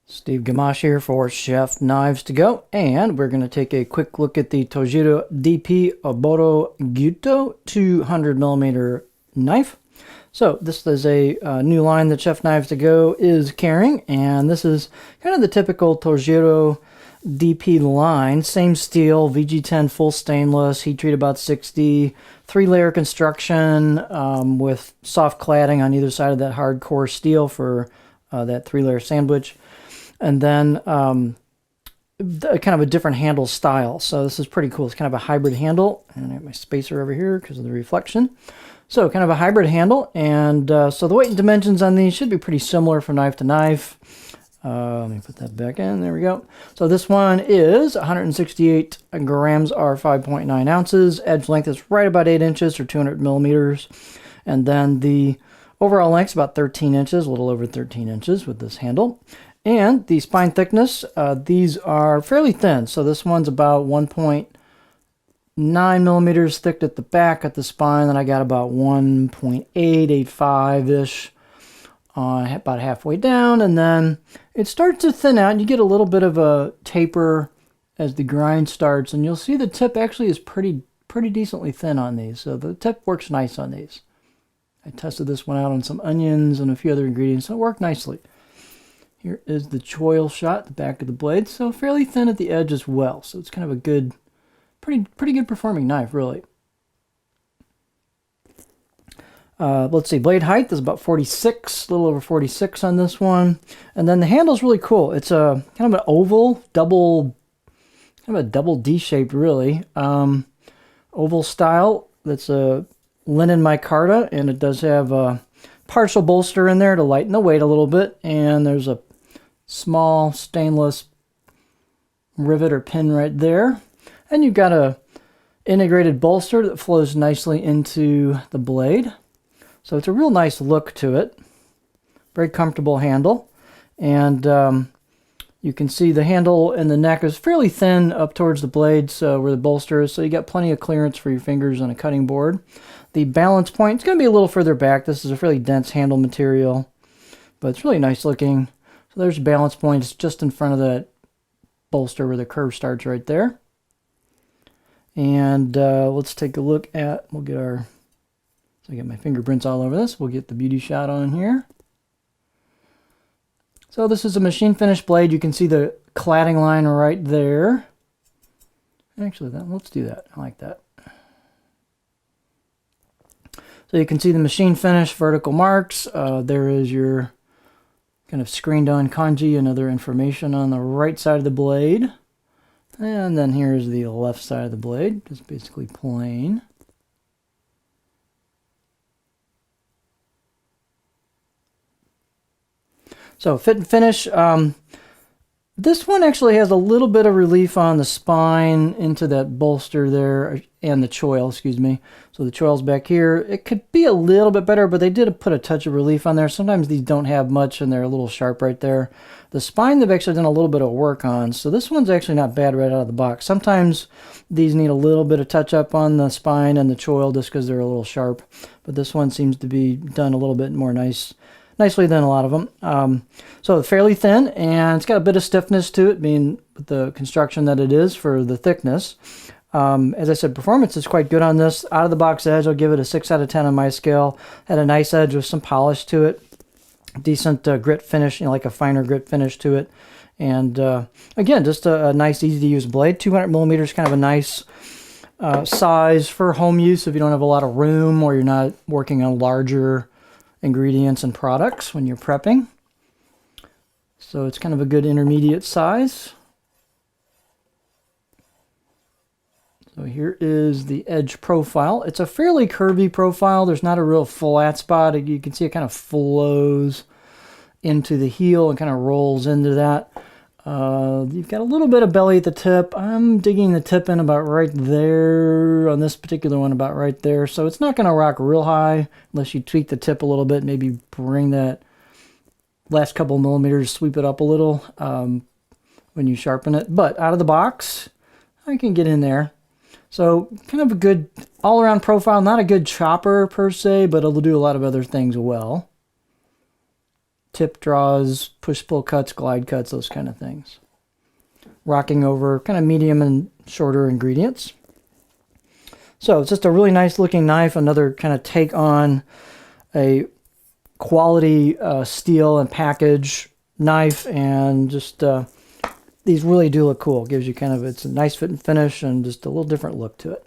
Steve Gamache here for Chef Knives to Go, and we're going to take a quick look at the Tojiro DP Oboro Gyuto 200 millimeter knife. So this is a new line that Chef Knives to Go is carrying, and this is kind of the typical Tojiro DP line. Same steel, VG10 full stainless, heat treat about 60, 3-layer construction with soft cladding on either side of that hardcore steel for that 3-layer sandwich. And then kind of a different handle style. So this is pretty cool. It's kind of a hybrid handle. And I have my spacer over here because of the reflection. So kind of a hybrid handle. And so the weight and dimensions on these should be pretty similar from knife to knife. Let me put that back in. There we go. So this one is 168 grams or 5.9 ounces. Edge length is right about 8 inches or 200 millimeters. And then the overall length is about 13 inches, a little over 13 inches with this handle. And the spine thickness, these are fairly thin. So this one's about 1.9 millimeters thick at the back at the spine. Then I got about 1.885-ish about halfway down. And then it starts to thin out. And you get a little bit of a taper as the grind starts. And you'll see the tip actually is pretty decently thin on these. So the tip works nice on these. I tested this one out on some onions and a few other ingredients. So it worked nicely. Here is the choil shot, the back of the blade. So fairly thin at the edge as well. So it's kind of a good, pretty good performing knife, really. Let's see, blade height is about 46, a little over 46 on this one. And then the handle is really cool. It's a kind of an oval, kind of a double D-shaped, really. Oval style. That's a linen micarta, and it does have a partial bolster in there to lighten the weight a little bit. And there's a small stainless rivet or pin right there. And you've got a integrated bolster that flows nicely into the blade. So it's a real nice look to it. Very comfortable handle. And you can see the handle and the neck is fairly thin up towards the blade, so where the bolster is. So you got plenty of clearance for your fingers on a cutting board. The balance point is going to be a little further back. This is a fairly dense handle material, but it's really nice looking. So there's a balance point. It's just in front of that bolster where the curve starts right there. And let's take a look at, we'll get our, so I get my fingerprints all over this. We'll get the beauty shot on here. So this is a machine finished blade. You can see the cladding line right there. Actually, let's do that. I like that. So you can see the machine finish vertical marks. There is your kind of screened on kanji and other information on the right side of the blade. And then here's the left side of the blade, just basically plain. So fit and finish. This one actually has a little bit of relief on the spine into that bolster there, and the choil, excuse me. So the choil's back here. It could be a little bit better, but they did put a touch of relief on there. Sometimes these don't have much, and they're a little sharp right there. The spine they've actually done a little bit of work on, so this one's actually not bad right out of the box. Sometimes these need a little bit of touch up on the spine and the choil just because they're a little sharp, but this one seems to be done a little bit more nicely than a lot of them. So fairly thin, and it's got a bit of stiffness to it, being the construction that it is for the thickness. As I said, performance is quite good on this. Out of the box edge, I'll give it a 6 out of 10 on my scale. Had a nice edge with some polish to it. Decent grit finish, like a finer grit finish to it. And again, just a nice, easy to use blade. 200 millimeters, kind of a nice size for home use if you don't have a lot of room or you're not working on larger ingredients and products when you're prepping. So it's kind of a good intermediate size. So here is the edge profile. It's a fairly curvy profile. There's not a real flat spot. You can see it kind of flows into the heel and kind of rolls into that. You've got a little bit of belly at the tip. I'm digging the tip in about right there, on this particular one about right there. So it's not going to rock real high unless you tweak the tip a little bit, maybe bring that last couple millimeters, sweep it up a little when you sharpen it. But out of the box, I can get in there. So kind of a good all-around profile. Not a good chopper per se, but it'll do a lot of other things well. tip draws, push-pull cuts, glide cuts, those kind of things. Rocking over kind of medium and shorter ingredients. So it's just a really nice looking knife, another kind of take on a quality steel and package knife, and just these really do look cool. It gives you kind of, it's a nice fit and finish and just a little different look to it.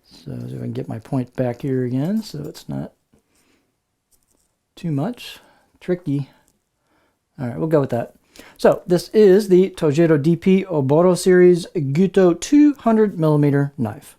So if I can get my point back here again so it's not too much tricky. All right, we'll go with that. So this is the Tojiro DP Oboro series Gyuto 200mm knife.